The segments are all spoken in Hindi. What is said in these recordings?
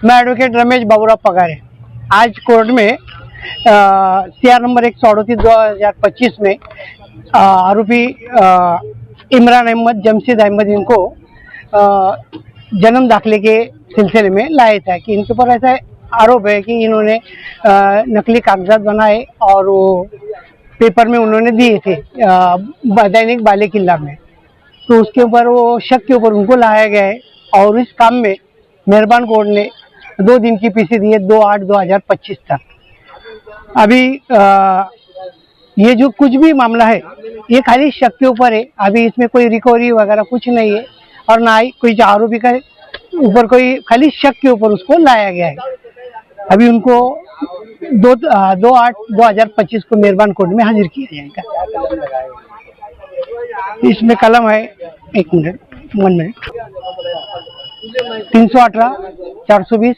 मैं एडवोकेट रमेश बाबूराव पगारे। आज कोर्ट में सीआर नंबर 138/2025 में आरोपी इमरान अहमद, जमशेद अहमद इनको जन्म दाखिले के सिलसिले में लाया था कि इनके ऊपर ऐसा आरोप है कि इन्होंने नकली कागजात बनाए और वो पेपर में उन्होंने दिए थे दैनिक बाले किला में। तो उसके ऊपर वो शक के ऊपर उनको लाया गया है और इस काम में मेहरबान कोर्ट ने 2 दिन की पीसी दी है, 2/8/2025 तक। अभी ये जो कुछ भी मामला है ये खाली शक के ऊपर है। अभी इसमें कोई रिकवरी वगैरह कुछ नहीं है और ना ही कोई आरोपी का ऊपर कोई, खाली शक के ऊपर उसको लाया गया है। अभी उनको 2/8/2025 को मेहरबान कोर्ट में हाजिर किया जाएगा। इसमें कलम है 1 मिनट 318, 420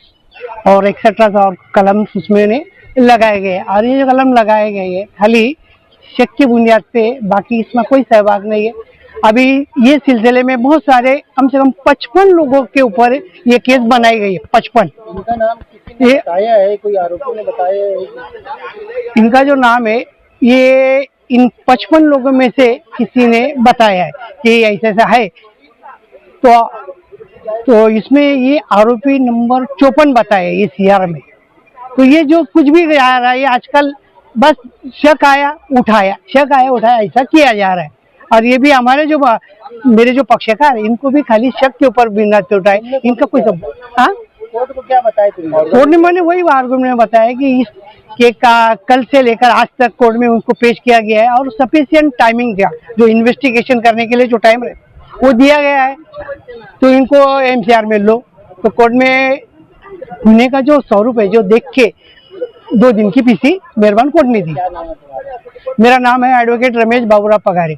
और एक्सेट्रा और कलम उसमें ने लगाए गए। और ये जो कलम लगाए गए हैं खाली शक की बुनियाद पे, बाकी इसमें कोई सहभाग नहीं है। अभी ये सिलसिले में बहुत सारे कम से कम 55 लोगों के ऊपर ये केस बनाई गई है। 55। इनका नाम किसी ने बताया है, कोई आरोपी ने बताया है? इनका जो नाम है ये इन 55 लोगों में से किसी ने बताया है कि ऐसा ऐसा है। तो इसमें ये आरोपी नंबर 54 बताया ये सीआर में। तो ये जो कुछ भी आ रहा है ये आजकल बस शक आया उठाया, शक आया उठाया ऐसा किया जा रहा है। और ये भी हमारे जो मेरे जो पक्षकार है इनको भी खाली शक के ऊपर बिना उठाए इनका कोई सब। हाँ, कोर्ट को क्या बताया तुमने? कोर्ट ने मैंने वही आर्गुमेंट में बताया कि इस के कल से लेकर आज तक कोर्ट में उनको पेश किया गया है और सफिशिएंट टाइमिंग दिया, जो इन्वेस्टिगेशन करने के लिए जो टाइम है वो दिया गया है। तो इनको एमसीआर में लो। तो कोर्ट में पुणे का जो स्वरूप है जो देख के 2 दिन की पीसी मेहरबान कोर्ट ने दी। क्या नाम है तुम्हारा? मेरा नाम है एडवोकेट रमेश बाबूराव पगारे।